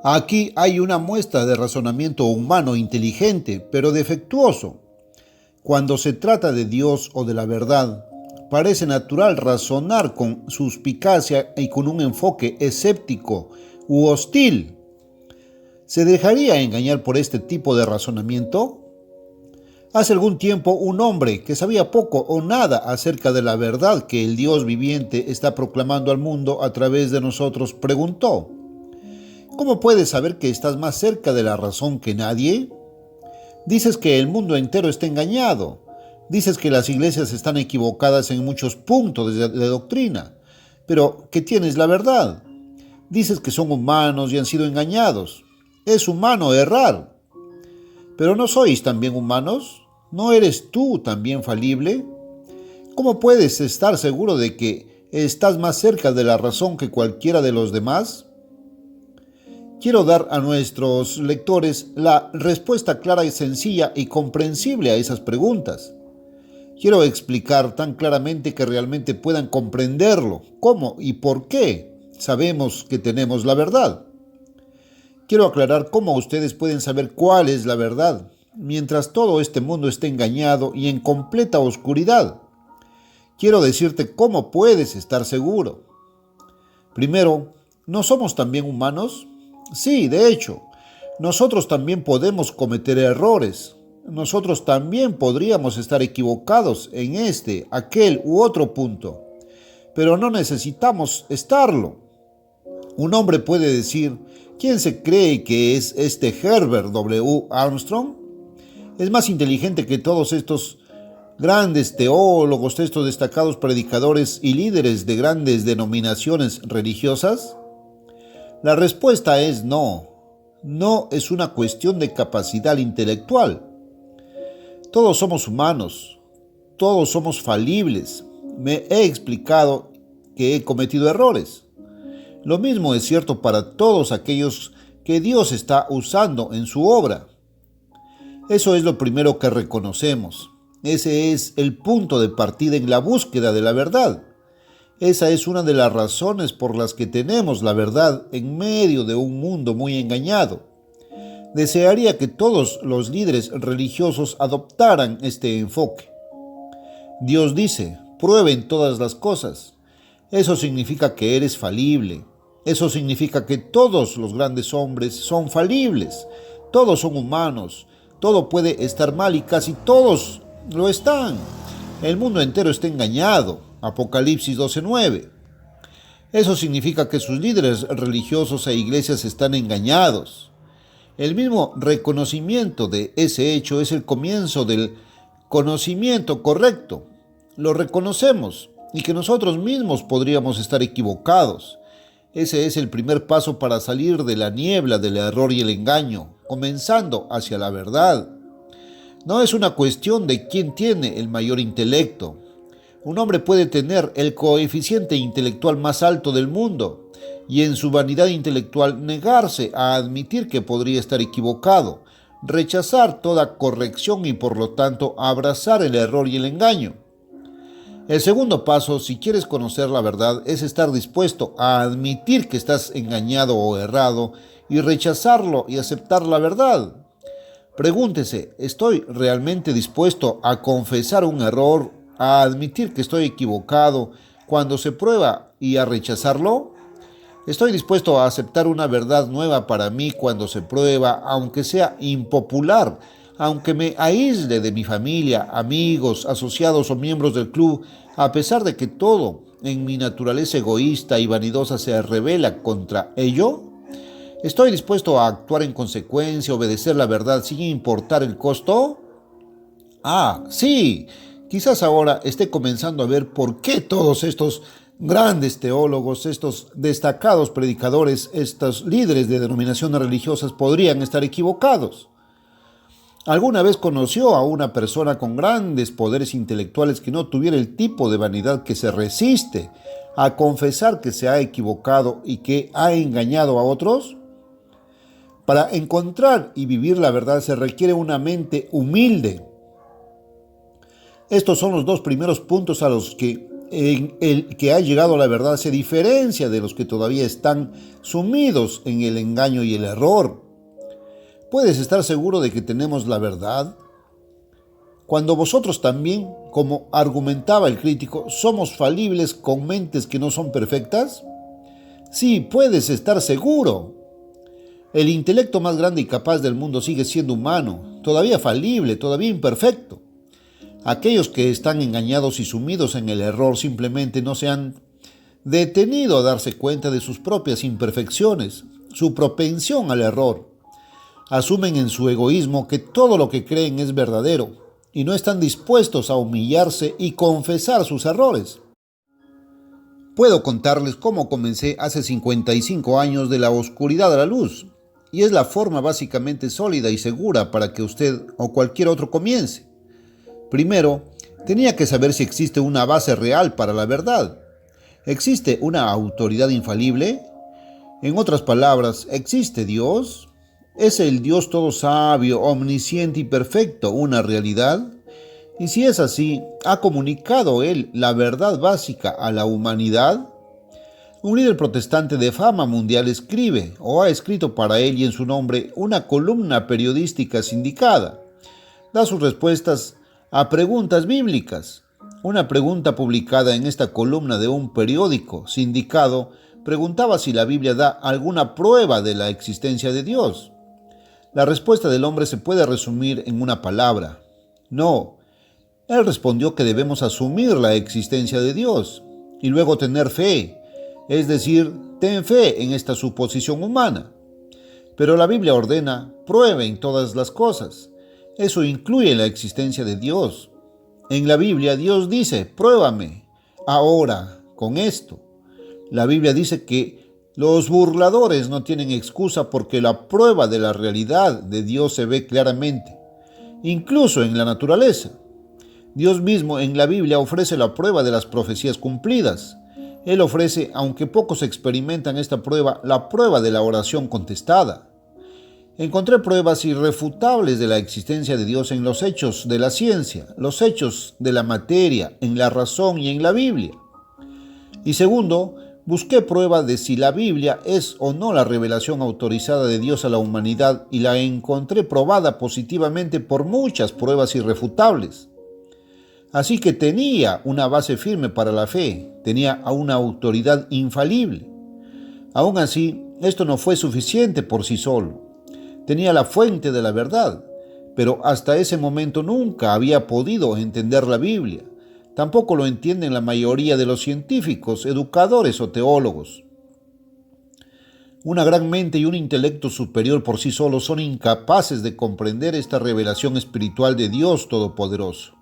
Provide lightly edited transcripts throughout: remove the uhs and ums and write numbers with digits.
Aquí hay una muestra de razonamiento humano inteligente, pero defectuoso. Cuando se trata de Dios o de la verdad, parece natural razonar con suspicacia y con un enfoque escéptico u hostil. ¿Se dejaría engañar por este tipo de razonamiento? Hace algún tiempo un hombre que sabía poco o nada acerca de la verdad que el Dios viviente está proclamando al mundo a través de nosotros preguntó: ¿cómo puedes saber que estás más cerca de la razón que nadie? Dices que el mundo entero está engañado. Dices que las iglesias están equivocadas en muchos puntos de doctrina, pero que tienes la verdad. Dices que son humanos y han sido engañados. Es humano errar. ¿Pero no sois también humanos? ¿No eres tú también falible? ¿Cómo puedes estar seguro de que estás más cerca de la razón que cualquiera de los demás? Quiero dar a nuestros lectores la respuesta clara y sencilla y comprensible a esas preguntas. Quiero explicar tan claramente que realmente puedan comprenderlo, cómo y por qué sabemos que tenemos la verdad. Quiero aclarar cómo ustedes pueden saber cuál es la verdad, mientras todo este mundo esté engañado y en completa oscuridad. Quiero decirte cómo puedes estar seguro. Primero, ¿no somos también humanos? Sí, de hecho, nosotros también podemos cometer errores. Nosotros también podríamos estar equivocados en este, aquel u otro punto, pero no necesitamos estarlo. Un hombre puede decir: ¿quién se cree que es este Herbert W. Armstrong? Es más inteligente que todos estos grandes teólogos, estos destacados predicadores y líderes de grandes denominaciones religiosas. La respuesta es no. No es una cuestión de capacidad intelectual. Todos somos humanos, todos somos falibles. Me he explicado que he cometido errores. Lo mismo es cierto para todos aquellos que Dios está usando en su obra. Eso es lo primero que reconocemos. Ese es el punto de partida en la búsqueda de la verdad. Esa es una de las razones por las que tenemos la verdad en medio de un mundo muy engañado. Desearía que todos los líderes religiosos adoptaran este enfoque. Dios dice: prueben todas las cosas. Eso significa que eres falible. Eso significa que todos los grandes hombres son falibles. Todos son humanos. Todo puede estar mal y casi todos lo están. El mundo entero está engañado. Apocalipsis 12:9. Eso significa que sus líderes religiosos e iglesias están engañados. El mismo reconocimiento de ese hecho es el comienzo del conocimiento correcto. Lo reconocemos y que nosotros mismos podríamos estar equivocados. Ese es el primer paso para salir de la niebla del error y el engaño, comenzando hacia la verdad. No es una cuestión de quién tiene el mayor intelecto. Un hombre puede tener el coeficiente intelectual más alto del mundo y en su vanidad intelectual negarse a admitir que podría estar equivocado, rechazar toda corrección y por lo tanto abrazar el error y el engaño. El segundo paso, si quieres conocer la verdad, es estar dispuesto a admitir que estás engañado o errado y rechazarlo y aceptar la verdad. Pregúntese: ¿estoy realmente dispuesto a confesar un error, a admitir que estoy equivocado cuando se prueba y a rechazarlo? ¿Estoy dispuesto a aceptar una verdad nueva para mí cuando se prueba, aunque sea impopular, aunque me aísle de mi familia, amigos, asociados o miembros del club, a pesar de que todo en mi naturaleza egoísta y vanidosa se revela contra ello? ¿Estoy dispuesto a actuar en consecuencia, obedecer la verdad sin importar el costo? Sí, quizás ahora esté comenzando a ver por qué todos estos grandes teólogos, estos destacados predicadores, estos líderes de denominaciones religiosas podrían estar equivocados. ¿Alguna vez conoció a una persona con grandes poderes intelectuales que no tuviera el tipo de vanidad que se resiste a confesar que se ha equivocado y que ha engañado a otros? Para encontrar y vivir la verdad se requiere una mente humilde. Estos son los dos primeros puntos a los que en el que ha llegado a la verdad se diferencia de los que todavía están sumidos en el engaño y el error. ¿Puedes estar seguro de que tenemos la verdad? Cuando vosotros también, como argumentaba el crítico, somos falibles con mentes que no son perfectas. Sí, puedes estar seguro. El intelecto más grande y capaz del mundo sigue siendo humano, todavía falible, todavía imperfecto. Aquellos que están engañados y sumidos en el error simplemente no se han detenido a darse cuenta de sus propias imperfecciones, su propensión al error. Asumen en su egoísmo que todo lo que creen es verdadero y no están dispuestos a humillarse y confesar sus errores. Puedo contarles cómo comencé hace 55 años de la oscuridad a la luz, y es la forma básicamente sólida y segura para que usted o cualquier otro comience. Primero, tenía que saber si existe una base real para la verdad. ¿Existe una autoridad infalible? En otras palabras, ¿existe Dios? ¿Es el Dios todo sabio, omnisciente y perfecto una realidad? Y si es así, ¿ha comunicado Él la verdad básica a la humanidad? Un líder protestante de fama mundial escribe o ha escrito para él y en su nombre una columna periodística sindicada. Da sus respuestas a preguntas bíblicas. Una pregunta publicada en esta columna de un periódico sindicado preguntaba si la Biblia da alguna prueba de la existencia de Dios. La respuesta del hombre se puede resumir en una palabra: no. Él respondió que debemos asumir la existencia de Dios y luego tener fe, es decir, ten fe en esta suposición humana. Pero la Biblia ordena: prueben todas las cosas. Eso incluye la existencia de Dios. En la Biblia Dios dice: pruébame ahora con esto. La Biblia dice que los burladores no tienen excusa porque la prueba de la realidad de Dios se ve claramente, incluso en la naturaleza. Dios mismo en la Biblia ofrece la prueba de las profecías cumplidas. Él ofrece, aunque pocos experimentan esta prueba, la prueba de la oración contestada. Encontré pruebas irrefutables de la existencia de Dios en los hechos de la ciencia, los hechos de la materia, en la razón y en la Biblia. Y segundo, busqué prueba de si la Biblia es o no la revelación autorizada de Dios a la humanidad y la encontré probada positivamente por muchas pruebas irrefutables. Así que tenía una base firme para la fe, tenía una autoridad infalible. Aún así, esto no fue suficiente por sí solo. Tenía la fuente de la verdad, pero hasta ese momento nunca había podido entender la Biblia. Tampoco lo entienden la mayoría de los científicos, educadores o teólogos. Una gran mente y un intelecto superior por sí solos son incapaces de comprender esta revelación espiritual de Dios Todopoderoso.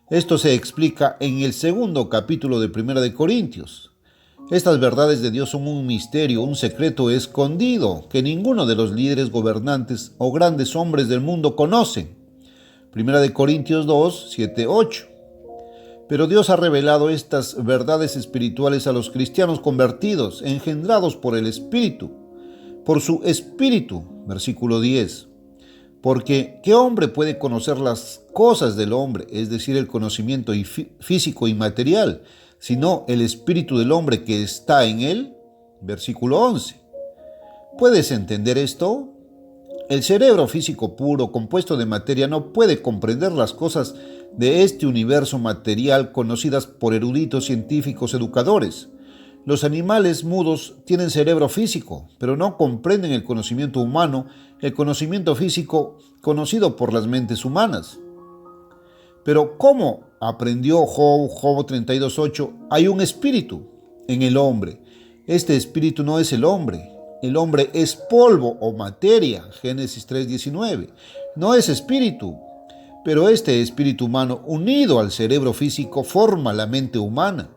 Esto se explica en el segundo capítulo de 1 de Corintios. Estas verdades de Dios son un misterio, un secreto escondido que ninguno de los líderes gobernantes o grandes hombres del mundo conocen. 1 de Corintios 2, 7, 8. Pero Dios ha revelado estas verdades espirituales a los cristianos convertidos, engendrados por el Espíritu, por su Espíritu, versículo 10. Porque, ¿qué hombre puede conocer las cosas del hombre, es decir, el conocimiento físico y material, sino el espíritu del hombre que está en él? Versículo 11. ¿Puedes entender esto? El cerebro físico puro, compuesto de materia, no puede comprender las cosas de este universo material conocidas por eruditos científicos educadores. Los animales mudos tienen cerebro físico, pero no comprenden el conocimiento humano, el conocimiento físico conocido por las mentes humanas. Pero ¿cómo aprendió Job 32:8? Hay un espíritu en el hombre. Este espíritu no es el hombre. El hombre es polvo o materia, Génesis 3:19. No es espíritu, pero este espíritu humano unido al cerebro físico forma la mente humana.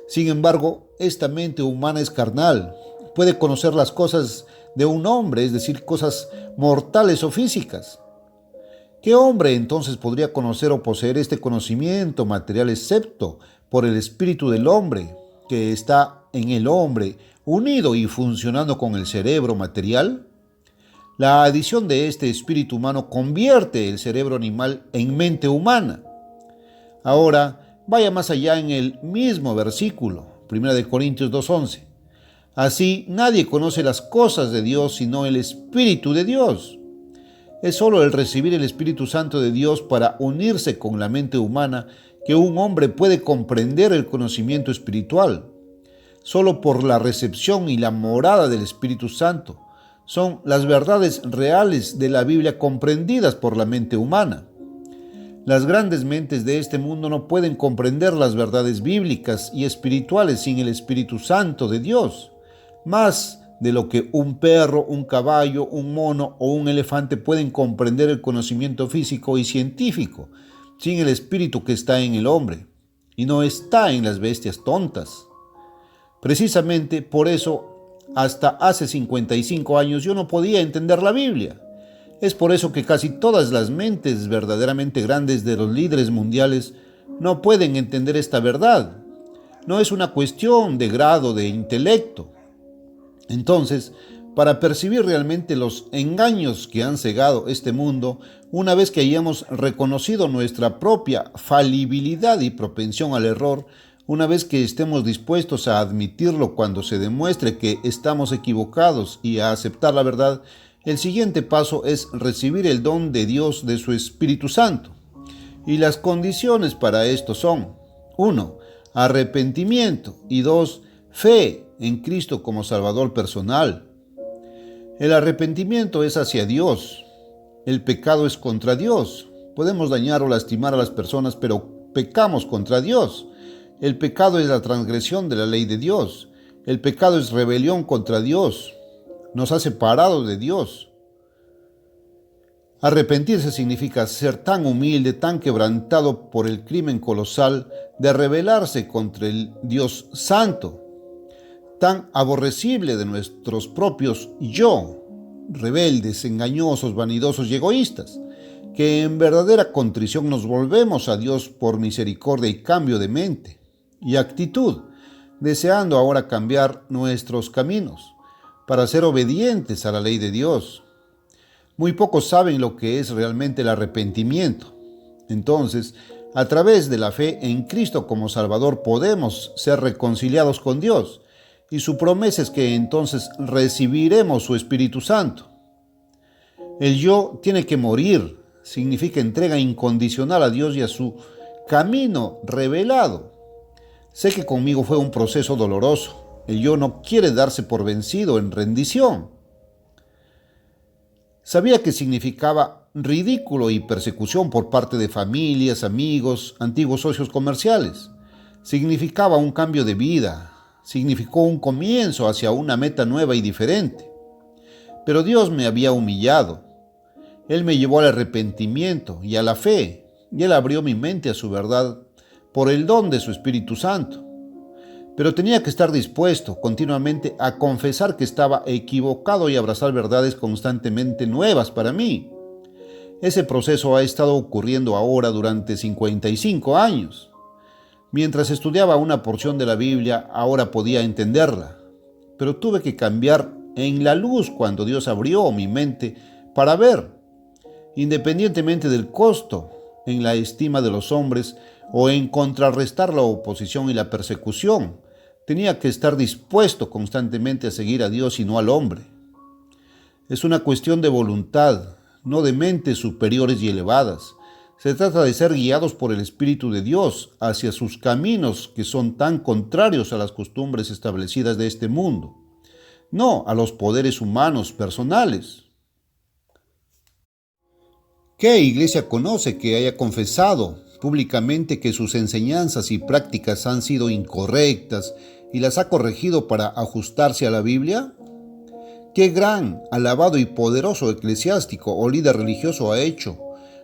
Sin embargo, esta mente humana es carnal, puede conocer las cosas de un hombre, es decir, cosas mortales o físicas. ¿Qué hombre entonces podría conocer o poseer este conocimiento material excepto por el espíritu del hombre que está en el hombre, unido y funcionando con el cerebro material? La adición de este espíritu humano convierte el cerebro animal en mente humana. Ahora, vaya más allá en el mismo versículo, 1 Corintios 2:11. Así, nadie conoce las cosas de Dios sino el Espíritu de Dios. Es solo el recibir el Espíritu Santo de Dios para unirse con la mente humana que un hombre puede comprender el conocimiento espiritual. Solo por la recepción y la morada del Espíritu Santo son las verdades reales de la Biblia comprendidas por la mente humana. Las grandes mentes de este mundo no pueden comprender las verdades bíblicas y espirituales sin el Espíritu Santo de Dios, más de lo que un perro, un caballo, un mono o un elefante pueden comprender el conocimiento físico y científico, sin el espíritu que está en el hombre, y no está en las bestias tontas. Precisamente por eso, hasta hace 55 años yo no podía entender la Biblia. Es por eso que casi todas las mentes verdaderamente grandes de los líderes mundiales no pueden entender esta verdad. No es una cuestión de grado de intelecto. Entonces, para percibir realmente los engaños que han cegado este mundo, una vez que hayamos reconocido nuestra propia falibilidad y propensión al error, una vez que estemos dispuestos a admitirlo cuando se demuestre que estamos equivocados y a aceptar la verdad, el siguiente paso es recibir el don de Dios de su Espíritu Santo. Y las condiciones para esto son: 1. Arrepentimiento, y 2. Fe en Cristo como Salvador personal. El arrepentimiento es hacia Dios. El pecado es contra Dios. Podemos dañar o lastimar a las personas, pero pecamos contra Dios. El pecado es la transgresión de la ley de Dios. El pecado es rebelión contra Dios. Nos ha separado de Dios. Arrepentirse significa ser tan humilde, tan quebrantado por el crimen colosal de rebelarse contra el Dios Santo, tan aborrecible de nuestros propios yo, rebeldes, engañosos, vanidosos y egoístas, que en verdadera contrición nos volvemos a Dios por misericordia y cambio de mente y actitud, deseando ahora cambiar nuestros caminos para ser obedientes a la ley de Dios. Muy pocos saben lo que es realmente el arrepentimiento. Entonces, a través de la fe en Cristo como Salvador podemos ser reconciliados con Dios, y su promesa es que entonces recibiremos su Espíritu Santo. El yo tiene que morir, significa entrega incondicional a Dios y a su camino revelado. Sé que conmigo fue un proceso doloroso. El yo no quiere darse por vencido en rendición. Sabía que significaba ridículo y persecución por parte de familias, amigos, antiguos socios comerciales. Significaba un cambio de vida. Significó un comienzo hacia una meta nueva y diferente. Pero Dios me había humillado. Él me llevó al arrepentimiento y a la fe, y Él abrió mi mente a su verdad por el don de su Espíritu Santo. Pero tenía que estar dispuesto continuamente a confesar que estaba equivocado y abrazar verdades constantemente nuevas para mí. Ese proceso ha estado ocurriendo ahora durante 55 años. Mientras estudiaba una porción de la Biblia, ahora podía entenderla, pero tuve que cambiar en la luz cuando Dios abrió mi mente para ver, independientemente del costo, en la estima de los hombres o en contrarrestar la oposición y la persecución. Tenía que estar dispuesto constantemente a seguir a Dios y no al hombre. Es una cuestión de voluntad, no de mentes superiores y elevadas. Se trata de ser guiados por el Espíritu de Dios hacia sus caminos que son tan contrarios a las costumbres establecidas de este mundo, no a los poderes humanos personales. ¿Qué iglesia conoce que haya confesado públicamente que sus enseñanzas y prácticas han sido incorrectas y las ha corregido para ajustarse a la Biblia? ¿Qué gran, alabado y poderoso eclesiástico o líder religioso ha hecho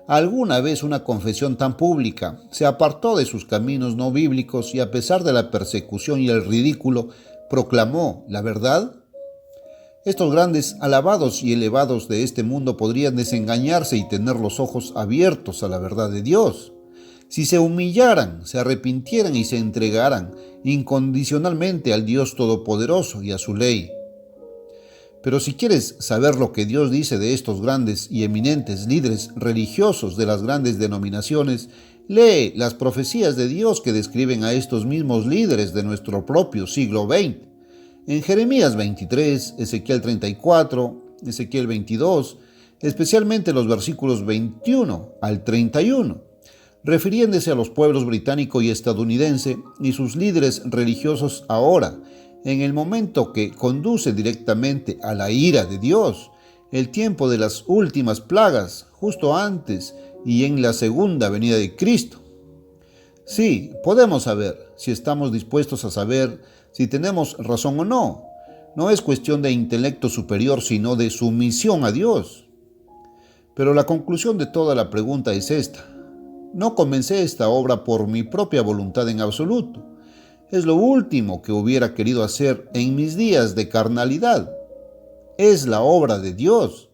alguna vez una confesión tan pública, se apartó de sus caminos no bíblicos y a pesar de la persecución y el ridículo, proclamó la verdad? Estos grandes alabados y elevados de este mundo podrían desengañarse y tener los ojos abiertos a la verdad de Dios, si se humillaran, se arrepintieran y se entregaran incondicionalmente al Dios Todopoderoso y a su ley. Pero si quieres saber lo que Dios dice de estos grandes y eminentes líderes religiosos de las grandes denominaciones, Lee las profecías de Dios que describen a estos mismos líderes de nuestro propio siglo XX. En Jeremías 23, Ezequiel 34, Ezequiel 22, especialmente los versículos 21 al 31, refiriéndose a los pueblos británico y estadounidense y sus líderes religiosos ahora, en el momento que conduce directamente a la ira de Dios, el tiempo de las últimas plagas, justo antes y en la segunda venida de Cristo. Sí, podemos saber si estamos dispuestos a saber si tenemos razón o no. No es cuestión de intelecto superior, sino de sumisión a Dios. Pero la conclusión de toda la pregunta es esta. No comencé esta obra por mi propia voluntad en absoluto. Es lo último que hubiera querido hacer en mis días de carnalidad. Es la obra de Dios.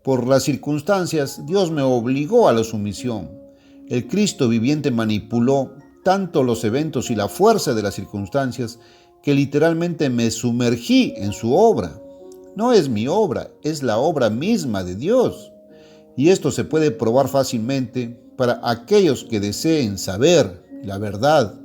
Por las circunstancias, Dios me obligó a la sumisión. El Cristo viviente manipuló tanto los eventos y la fuerza de las circunstancias que literalmente me sumergí en su obra. No es mi obra, es la obra misma de Dios. Y esto se puede probar fácilmente para aquellos que deseen saber la verdad.